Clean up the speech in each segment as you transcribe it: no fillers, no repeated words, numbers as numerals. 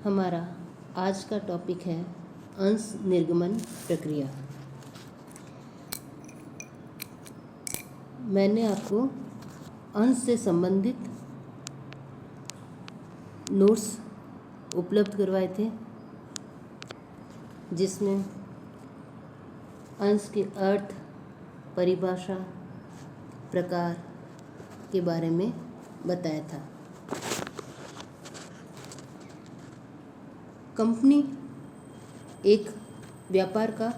हमारा आज का टॉपिक है अंश निर्गमन प्रक्रिया। मैंने आपको अंश से संबंधित नोट्स उपलब्ध करवाए थे, जिसमें अंश के अर्थ, परिभाषा, प्रकार के बारे में बताया था। कंपनी एक व्यापार का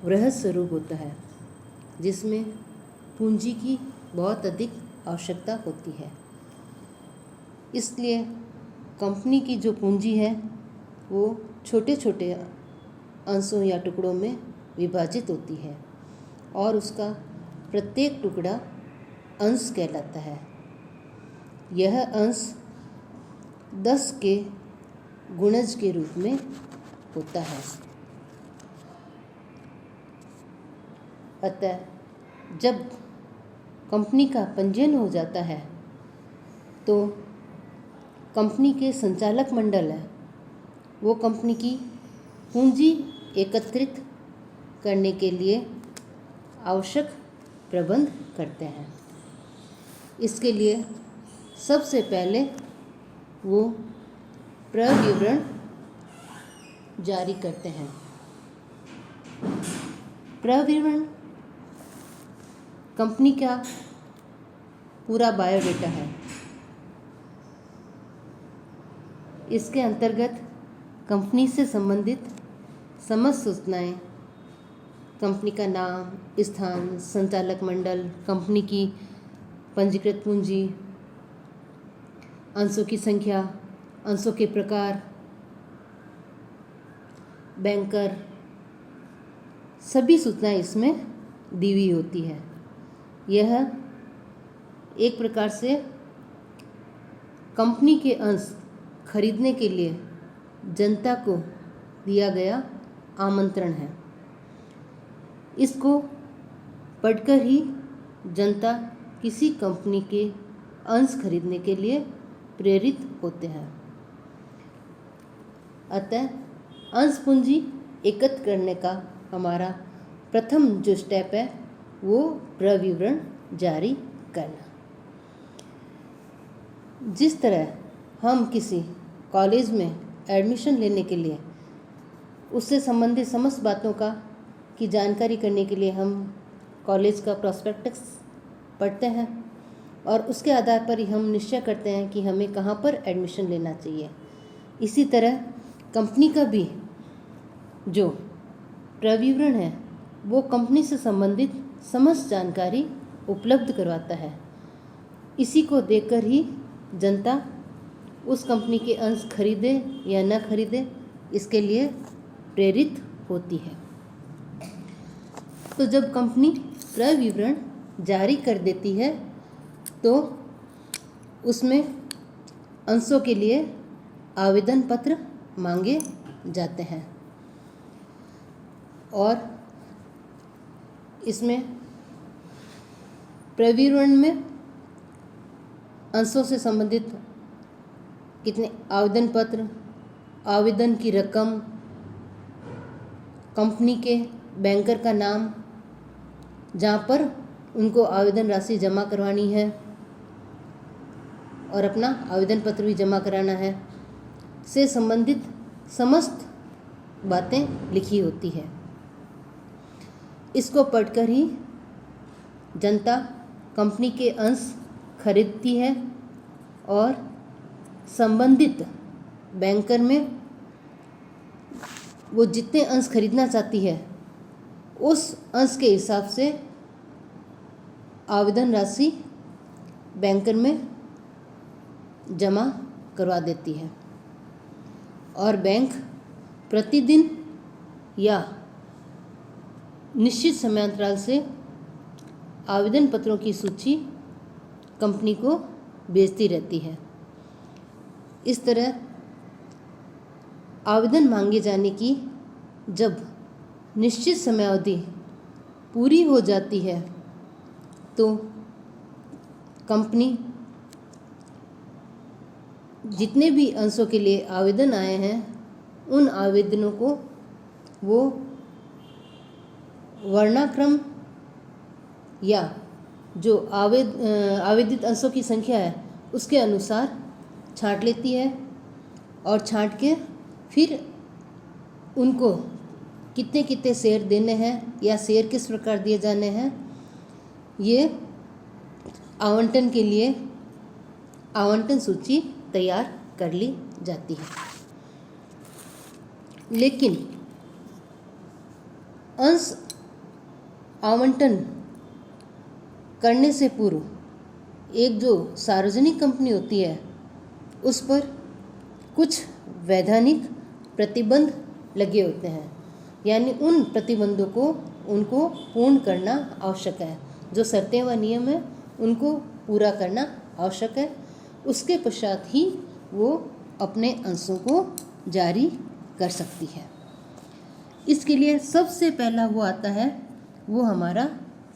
वृहद स्वरूप होता है, जिसमें पूंजी की बहुत अधिक आवश्यकता होती है। इसलिए कंपनी की जो पूंजी है वो छोटे छोटे अंशों या टुकड़ों में विभाजित होती है और उसका प्रत्येक टुकड़ा अंश कहलाता है। यह अंश 10 के गुणज के रूप में होता है। अतः जब कंपनी का पंजीयन हो जाता है तो कंपनी के संचालक मंडल है वो कंपनी की पूंजी एकत्रित करने के लिए आवश्यक प्रबंध करते हैं। इसके लिए सबसे पहले वो प्रविवरण जारी करते हैं। प्रविवरण कंपनी का पूरा बायोडेटा है। इसके अंतर्गत कंपनी से संबंधित समस्त सूचनाएं, कंपनी का नाम, स्थान, संचालक मंडल, कंपनी की पंजीकृत पूंजी, अंशों की संख्या, अंशों के प्रकार, बैंकर, सभी सूचनाएं इसमें दी हुई होती है। यह एक प्रकार से कंपनी के अंश खरीदने के लिए जनता को दिया गया आमंत्रण है। इसको पढ़कर ही जनता किसी कंपनी के अंश खरीदने के लिए प्रेरित होते हैं। अतः अंश पूंजी एकत्र करने का हमारा प्रथम जो स्टेप है वो प्रविवरण जारी करना। जिस तरह हम किसी कॉलेज में एडमिशन लेने के लिए उससे संबंधित समस्त बातों की जानकारी करने के लिए हम कॉलेज का प्रॉस्पेक्टस पढ़ते हैं और उसके आधार पर ही हम निश्चय करते हैं कि हमें कहाँ पर एडमिशन लेना चाहिए। इसी तरह कंपनी का भी जो प्रविवरण है वो कंपनी से संबंधित समस्त जानकारी उपलब्ध करवाता है। इसी को देखकर ही जनता उस कंपनी के अंश खरीदे या न खरीदे इसके लिए प्रेरित होती है। तो जब कंपनी प्रविवरण जारी कर देती है तो उसमें अंशों के लिए आवेदन पत्र मांगे जाते हैं और इसमें प्रविवरण में अंशों से संबंधित कितने आवेदन पत्र, आवेदन की रकम, कंपनी के बैंकर का नाम, जहाँ पर उनको आवेदन राशि जमा करवानी है और अपना आवेदन पत्र भी जमा कराना है, से संबंधित समस्त बातें लिखी होती है। इसको पढ़कर ही जनता कंपनी के अंश खरीदती है और संबंधित बैंकर में वो जितने अंश खरीदना चाहती है उस अंश के हिसाब से आवेदन राशि बैंकर में जमा करवा देती है और बैंक प्रतिदिन या निश्चित समयांतराल से आवेदन पत्रों की सूची कंपनी को भेजती रहती है। इस तरह आवेदन मांगे जाने की जब निश्चित समयावधि पूरी हो जाती है तो कंपनी जितने भी अंशों के लिए आवेदन आए हैं उन आवेदनों को वो वर्णाक्रम या जो आवेदित अंशों की संख्या है उसके अनुसार छांट लेती है और छांट के फिर उनको कितने कितने शेयर देने हैं या शेयर किस प्रकार दिए जाने हैं ये आवंटन के लिए आवंटन सूची तैयार कर ली जाती है। लेकिन अंश आवंटन करने से पूर्व एक जो सार्वजनिक कंपनी होती है उस पर कुछ वैधानिक प्रतिबंध लगे होते हैं, यानी उन प्रतिबंधों को उनको पूर्ण करना आवश्यक है। जो शर्तें व नियम हैं उनको पूरा करना आवश्यक है। उसके पश्चात ही वो अपने अंशों को जारी कर सकती है। इसके लिए सबसे पहला वो आता है, वो हमारा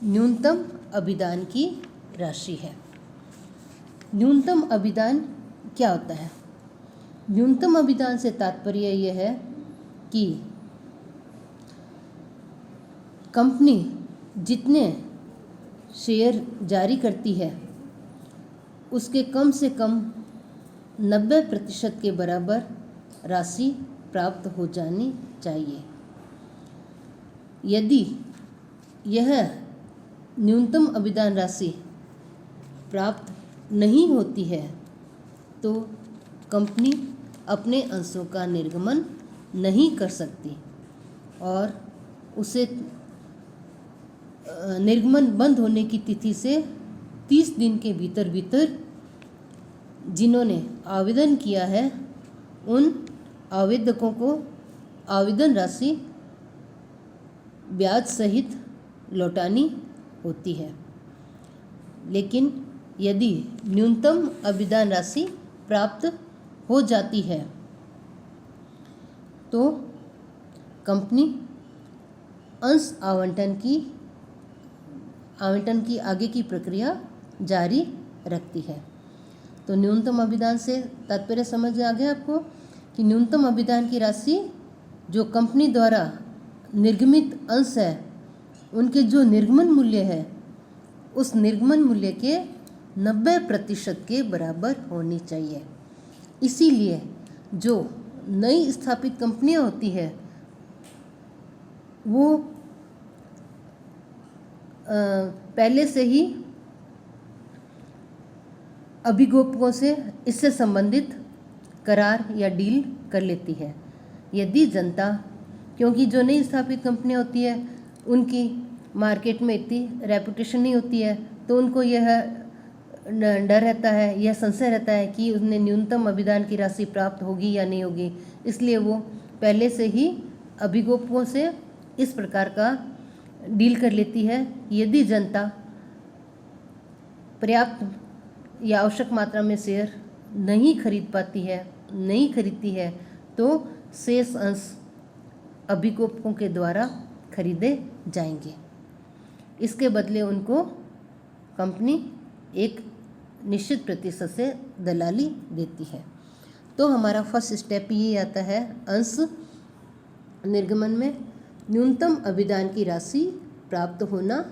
न्यूनतम अभिदान की राशि है। न्यूनतम अभिदान क्या होता है? न्यूनतम अभिदान से तात्पर्य यह है कि कंपनी जितने शेयर जारी करती है उसके कम से कम 90% के बराबर राशि प्राप्त हो जानी चाहिए। यदि यह न्यूनतम अभिदान राशि प्राप्त नहीं होती है तो कंपनी अपने अंशों का निर्गमन नहीं कर सकती और उसे निर्गमन बंद होने की तिथि से 30 दिन के भीतर भीतर जिन्होंने आवेदन किया है उन आवेदकों को आवेदन राशि ब्याज सहित लौटानी होती है। लेकिन यदि न्यूनतम अभिदान राशि प्राप्त हो जाती है तो कंपनी अंश आवंटन की आगे की प्रक्रिया जारी रखती है। तो न्यूनतम अभिदान से तात्पर्य समझ आ गया आपको कि न्यूनतम अभिदान की राशि जो कंपनी द्वारा निर्गमित अंश है उनके जो निर्गमन मूल्य है उस निर्गमन मूल्य के 90% के बराबर होनी चाहिए। इसीलिए जो नई स्थापित कंपनियां होती है वो पहले से ही अभिगोपकों से इससे संबंधित करार या डील कर लेती है। यदि जनता, क्योंकि जो नई स्थापित कंपनियां होती है उनकी मार्केट में इतनी रेपुटेशन नहीं होती है तो उनको यह डर रहता है, यह संशय रहता है कि उन्हें न्यूनतम अभिदान की राशि प्राप्त होगी या नहीं होगी। इसलिए वो पहले से ही अभिगोपकों से इस प्रकार का डील कर लेती है। यदि जनता पर्याप्त या आवश्यक मात्रा में शेयर नहीं खरीदती है तो शेष अंश अभिगोपकों के द्वारा खरीदे जाएंगे। इसके बदले उनको कंपनी एक निश्चित प्रतिशत से दलाली देती है। तो हमारा फर्स्ट स्टेप ये आता है, अंश निर्गमन में न्यूनतम अभिदान की राशि प्राप्त होना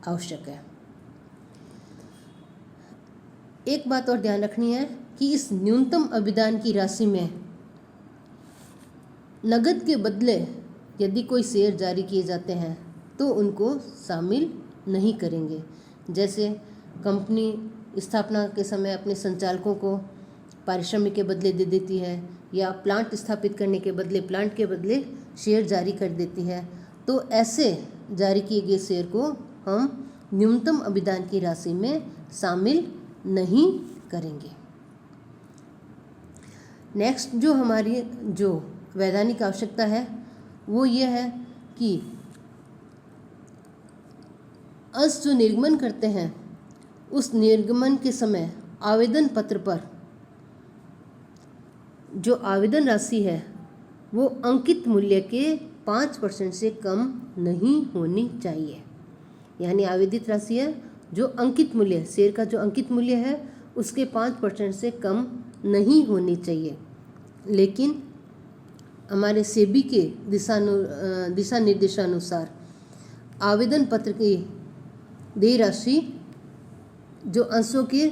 आवश्यक है। एक बात और ध्यान रखनी है कि इस न्यूनतम अभिदान की राशि में नगद के बदले यदि कोई शेयर जारी किए जाते हैं तो उनको शामिल नहीं करेंगे। जैसे कंपनी स्थापना के समय अपने संचालकों को पारिश्रमिक के बदले दे देती है या प्लांट स्थापित करने के बदले प्लांट के बदले शेयर जारी कर देती है, तो ऐसे जारी किए गए शेयर को हम न्यूनतम अभिदान की राशि में शामिल नहीं करेंगे। नेक्स्ट जो हमारी जो वैधानिक आवश्यकता है वो ये है कि अंश जो निर्गमन करते हैं उस निर्गमन के समय आवेदन पत्र पर जो आवेदन राशि है वो अंकित मूल्य के 5% से कम नहीं होनी चाहिए। यानी आवेदित राशि है जो अंकित मूल्य, शेयर का जो अंकित मूल्य है उसके 5% से कम नहीं होनी चाहिए, लेकिन हमारे सेबी के दिशा निर्देशानुसार आवेदन पत्र की देय राशि जो अंशों के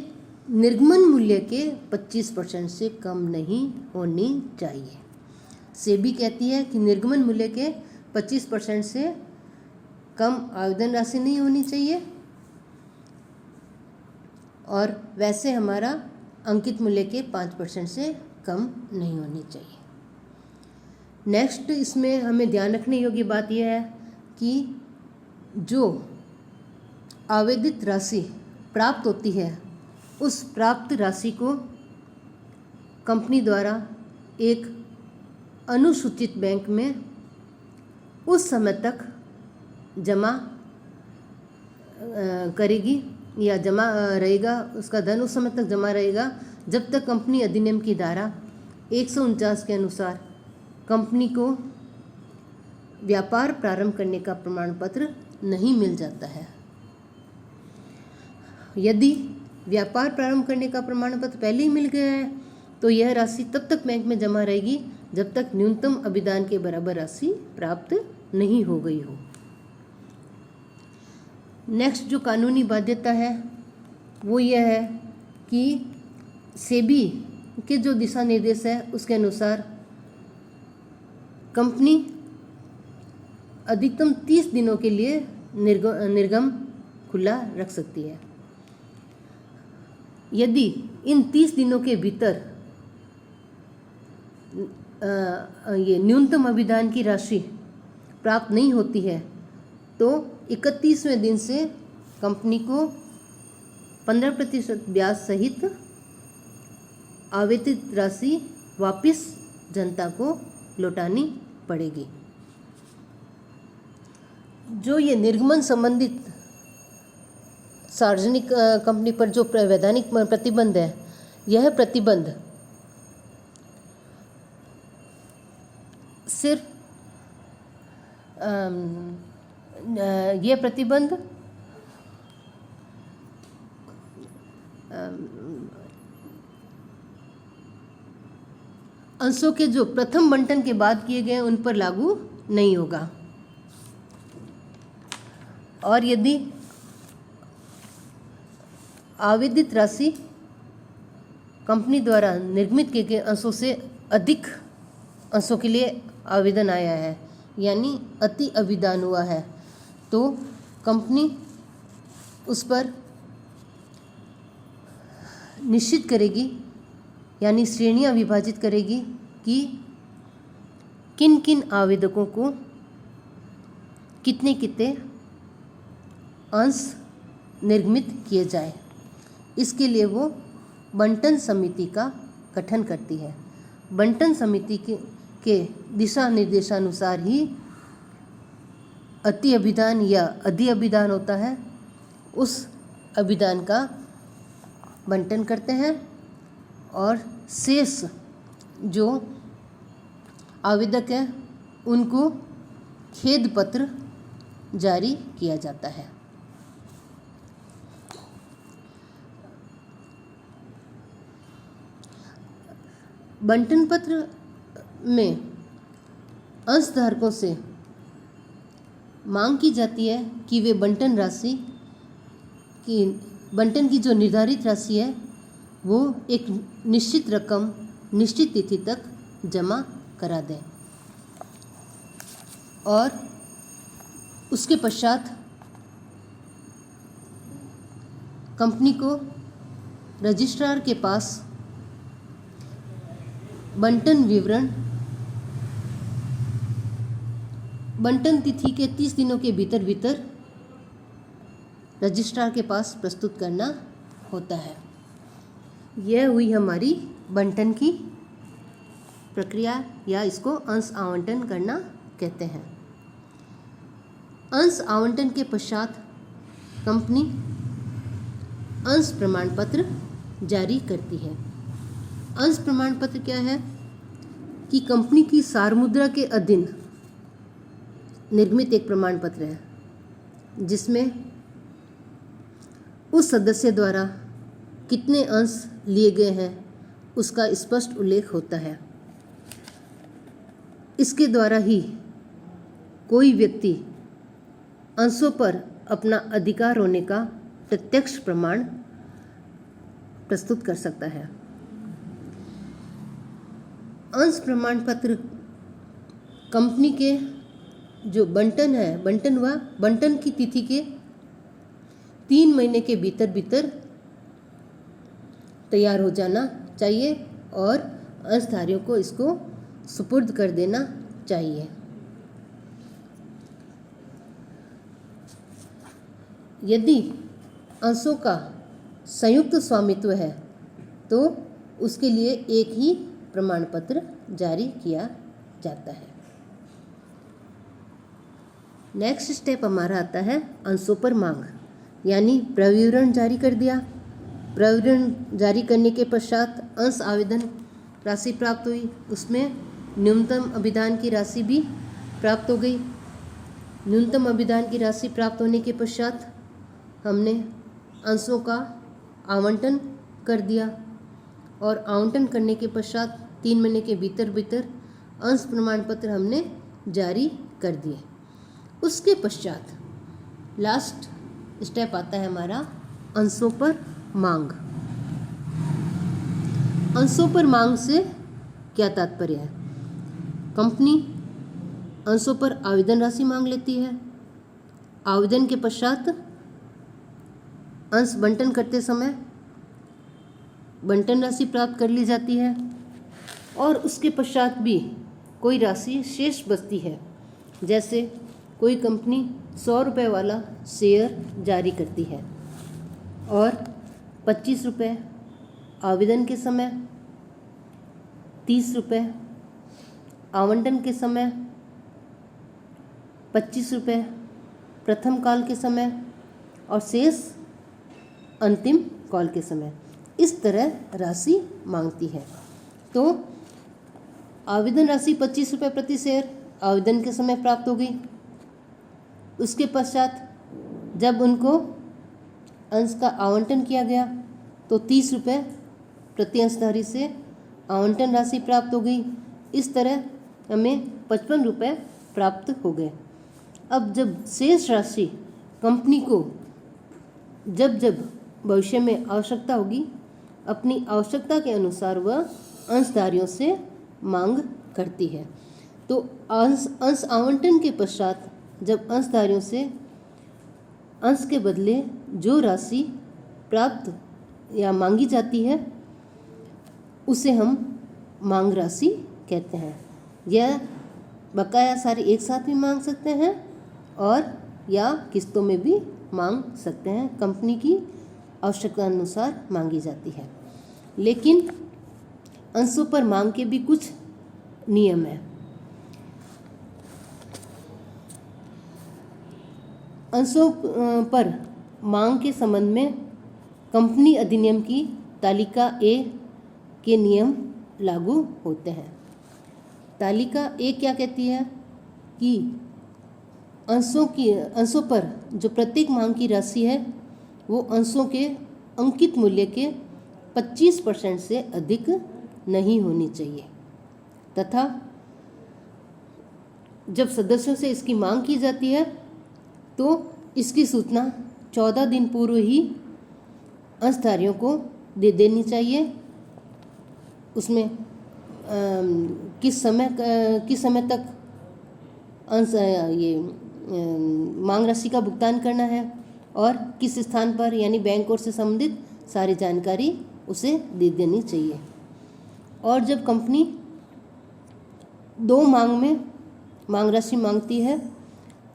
निर्गमन मूल्य के 25% से कम नहीं होनी चाहिए। सेबी कहती है कि निर्गमन मूल्य के 25% से कम आवेदन राशि नहीं होनी चाहिए, और वैसे हमारा अंकित मूल्य के 5% से कम नहीं होनी चाहिए। नेक्स्ट इसमें हमें ध्यान रखने योग्य बात यह है कि जो आवेदित राशि प्राप्त होती है उस प्राप्त राशि को कंपनी द्वारा एक अनुसूचित बैंक में उस समय तक जमा करेगी या जमा रहेगा, उसका धन उस समय तक जमा रहेगा जब तक कंपनी अधिनियम की धारा 149 के अनुसार कंपनी को व्यापार प्रारंभ करने का प्रमाण पत्र नहीं मिल जाता है। यदि व्यापार प्रारंभ करने का प्रमाण पत्र पहले ही मिल गया है तो यह राशि तब तक बैंक में जमा रहेगी जब तक न्यूनतम अभिदान के बराबर राशि प्राप्त नहीं हो गई हो। नेक्स्ट जो कानूनी बाध्यता है वो यह है कि सेबी के जो दिशा निर्देश है उसके अनुसार कंपनी अधिकतम 30 दिनों के लिए निर्गम खुला रख सकती है। यदि इन 30 दिनों के भीतर ये न्यूनतम अभिदान की राशि प्राप्त नहीं होती है तो 31वें दिन से कंपनी को 15% ब्याज सहित आवेदित राशि वापस जनता को लौटानी पड़ेगी। जो ये निर्गमन संबंधित सार्वजनिक कंपनी पर जो वैधानिक प्रतिबंध है, यह प्रतिबंध सिर्फ यह प्रतिबंध अंशों के जो प्रथम बंटन के बाद किए गए उन पर लागू नहीं होगा, और यदि आवेदित राशि कंपनी द्वारा निर्मित किए गए अंशों से अधिक अंशों के लिए आवेदन आया है यानी अति अभिदान हुआ है तो कंपनी उस पर निश्चित करेगी यानी श्रेणियां विभाजित करेगी कि किन किन आवेदकों को कितने कितने अंश निर्गमित किए जाए। इसके लिए वो बंटन समिति का गठन करती है। बंटन समिति के दिशा निर्देशानुसार ही अति अभिदान या अधि अभिदान होता है, उस अभिदान का बंटन करते हैं और शेष जो आवेदक हैं उनको खेद पत्र जारी किया जाता है। बंटन पत्र में अंशधारकों से मांग की जाती है कि वे बंटन की जो निर्धारित राशि है वो एक निश्चित रकम निश्चित तिथि तक जमा करा दें, और उसके पश्चात कंपनी को रजिस्ट्रार के पास बंटन विवरण बंटन तिथि के 30 दिनों के भीतर रजिस्ट्रार के पास प्रस्तुत करना होता है। यह हुई हमारी बंटन की प्रक्रिया, या इसको अंश आवंटन करना कहते हैं। अंश आवंटन के पश्चात कंपनी अंश प्रमाण पत्र जारी करती है। अंश प्रमाण पत्र क्या है कि कंपनी की सारमुद्रा के अधीन निर्मित एक प्रमाण पत्र है जिसमें उस सदस्य द्वारा कितने अंश लिए गए हैं उसका स्पष्ट उल्लेख होता है। इसके द्वारा ही कोई व्यक्ति अंशों पर अपना अधिकार होने का प्रत्यक्ष प्रमाण प्रस्तुत कर सकता है। अंश प्रमाण पत्र कंपनी के जो बंटन है, बंटन की तिथि के 3 महीने के भीतर भीतर तैयार हो जाना चाहिए और अंशधारियों को इसको सुपुर्द कर देना चाहिए। यदि अंशों का संयुक्त स्वामित्व है तो उसके लिए एक ही प्रमाण पत्र जारी किया जाता है। नेक्स्ट स्टेप हमारा आता है अंशों पर मांग, यानी प्रविवरण जारी कर दिया। प्रविवरण जारी करने के पश्चात अंश आवेदन राशि प्राप्त हुई, उसमें न्यूनतम अभिदान की राशि भी प्राप्त हो गई। न्यूनतम अभिदान की राशि प्राप्त होने के पश्चात हमने अंशों का आवंटन कर दिया और आवंटन करने के पश्चात 3 महीने के भीतर भीतर अंश प्रमाण पत्र हमने जारी कर दिए। उसके पश्चात लास्ट स्टेप आता है हमारा अंशों पर मांग। अंशों पर मांग से क्या तात्पर्य है? कंपनी अंशों पर आवेदन राशि मांग लेती है। आवेदन के पश्चात अंश बंटन करते समय बंटन राशि प्राप्त कर ली जाती है और उसके पश्चात भी कोई राशि शेष बचती है। जैसे कोई कंपनी 100 रुपये वाला शेयर जारी करती है और 25 रुपये आवेदन के समय, 30 रुपये आवंटन के समय, 25 रुपये प्रथम कॉल के समय और शेष अंतिम कॉल के समय, इस तरह राशि मांगती है। तो आवेदन राशि 25 रुपये प्रति शेयर आवेदन के समय प्राप्त हो गई। उसके पश्चात जब उनको अंश का आवंटन किया गया तो 30 रुपये प्रति अंशधारी से आवंटन राशि प्राप्त हो गई। इस तरह हमें 55 रुपये प्राप्त हो गए। अब जब शेष राशि कंपनी को जब जब भविष्य में आवश्यकता होगी, अपनी आवश्यकता के अनुसार वह अंशधारियों से मांग करती है। तो अंश आवंटन के पश्चात जब अंशधारियों से अंश के बदले जो राशि प्राप्त या मांगी जाती है उसे हम मांग राशि कहते हैं। यह बकाया सारे एक साथ भी मांग सकते हैं और या किस्तों में भी मांग सकते हैं। कंपनी की आवश्यकता अनुसार मांगी जाती है। लेकिन अंशों पर मांग के भी कुछ नियम हैं। अंशों पर मांग के संबंध में कंपनी अधिनियम की तालिका ए के नियम लागू होते हैं। तालिका ए क्या कहती है कि अंशों पर जो प्रत्येक मांग की राशि है वो अंशों के अंकित मूल्य के 25% से अधिक नहीं होनी चाहिए तथा जब सदस्यों से इसकी मांग की जाती है तो इसकी सूचना 14 दिन पूर्व ही अंशधारियों को दे देनी चाहिए। उसमें किस समय तक अंश मांग राशि का भुगतान करना है और किस स्थान पर, यानी बैंक और से संबंधित सारी जानकारी उसे दे देनी चाहिए। और जब कंपनी 2 मांग में मांग राशि मांगती है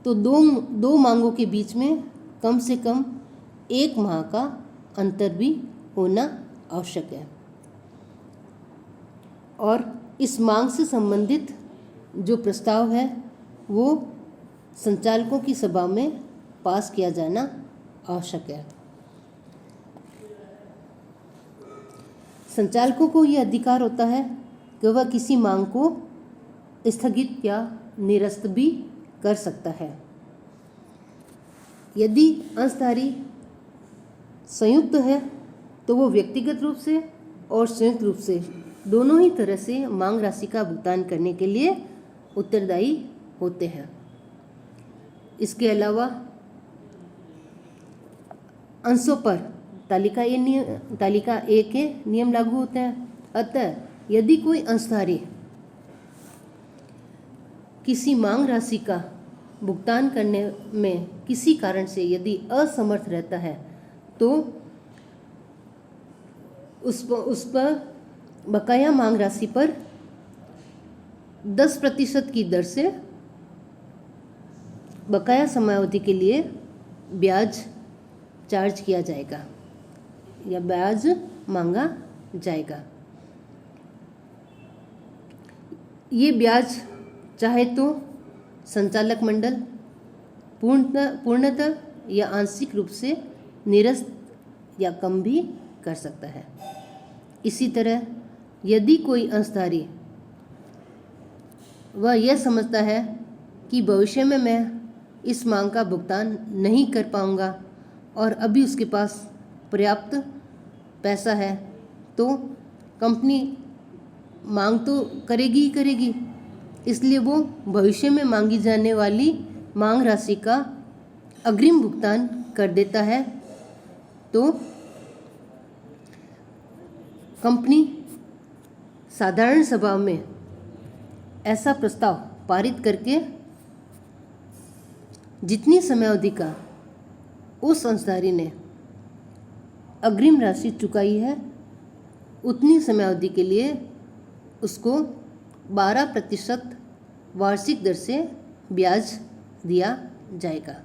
तो दो मांगों के बीच में कम से कम 1 माह का अंतर भी होना आवश्यक है। और इस मांग से संबंधित जो प्रस्ताव है वो संचालकों की सभा में पास किया जाना आवश्यक है। संचालकों को यह अधिकार होता है कि वह किसी मांग को स्थगित या निरस्त भी कर सकता है। यदि अंशधारी संयुक्त है तो वो व्यक्तिगत रूप से और संयुक्त रूप से दोनों ही तरह से मांग राशि का भुगतान करने के लिए उत्तरदायी होते हैं। इसके अलावा अंशों पर तालिका ए के नियम लागू होते हैं। अतः यदि कोई अंशधारी किसी मांग राशि का भुगतान करने में किसी कारण से यदि असमर्थ रहता है तो उस पर बकाया मांग राशि पर 10% की दर से बकाया समयावधि के लिए ब्याज चार्ज किया जाएगा या ब्याज मांगा जाएगा। ये ब्याज चाहे तो संचालक मंडल पूर्णतः या आंशिक रूप से निरस्त या कम भी कर सकता है। इसी तरह यदि कोई अंशधारी वह यह समझता है कि भविष्य में मैं इस मांग का भुगतान नहीं कर पाऊंगा और अभी उसके पास पर्याप्त पैसा है, तो कंपनी मांग तो करेगी ही करेगी, इसलिए वो भविष्य में मांगी जाने वाली मांग राशि का अग्रिम भुगतान कर देता है। तो कंपनी साधारण सभा में ऐसा प्रस्ताव पारित करके जितनी समयावधि का उस अंशधारी ने अग्रिम राशि चुकाई है उतनी समयावधि के लिए उसको 12% वार्षिक दर से ब्याज दिया जाएगा।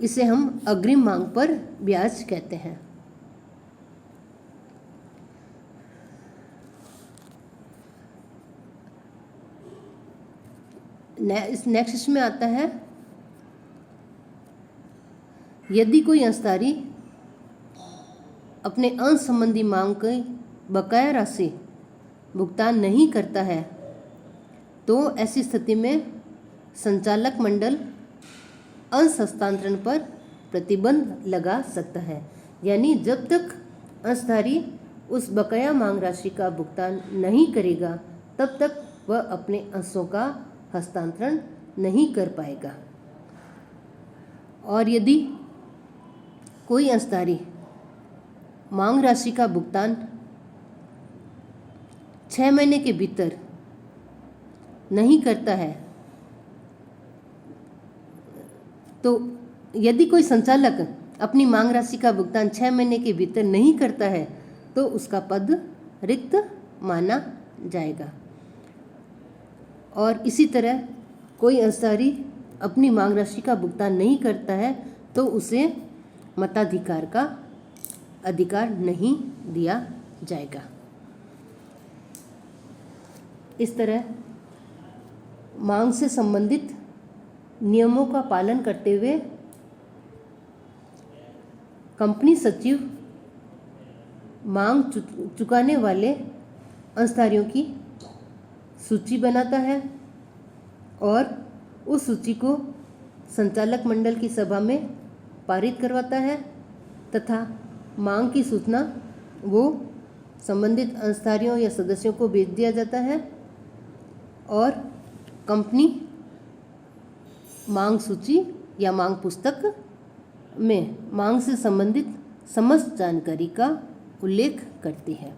इसे हम अग्रिम मांग पर ब्याज कहते हैं। नेक्स्ट इसमें आता है, यदि कोई अंशधारी अपने अंश संबंधी मांग की बकाया राशि भुगतान नहीं करता है तो ऐसी स्थिति में संचालक मंडल अंश हस्तांतरण पर प्रतिबंध लगा सकता है। यानी जब तक अंशधारी उस बकाया मांग राशि का भुगतान नहीं करेगा तब तक वह अपने अंशों का हस्तांतरण नहीं कर पाएगा। और यदि कोई अंशधारी मांग राशि का भुगतान 6 महीने के भीतर नहीं करता है, तो यदि कोई संचालक अपनी मांग राशि का भुगतान 6 महीने के भीतर नहीं करता है तो उसका पद रिक्त माना जाएगा। और इसी तरह कोई अंशधारी अपनी मांग राशि का भुगतान नहीं करता है तो उसे मताधिकार का अधिकार नहीं दिया जाएगा। इस तरह मांग से संबंधित नियमों का पालन करते हुए कंपनी सचिव मांग चुकाने वाले अंशधारियों की सूची बनाता है और उस सूची को संचालक मंडल की सभा में पारित करवाता है तथा मांग की सूचना वो संबंधित अंशधारियों या सदस्यों को भेज दिया जाता है और कंपनी मांग सूची या मांग पुस्तक में मांग से संबंधित समस्त जानकारी का उल्लेख करती है।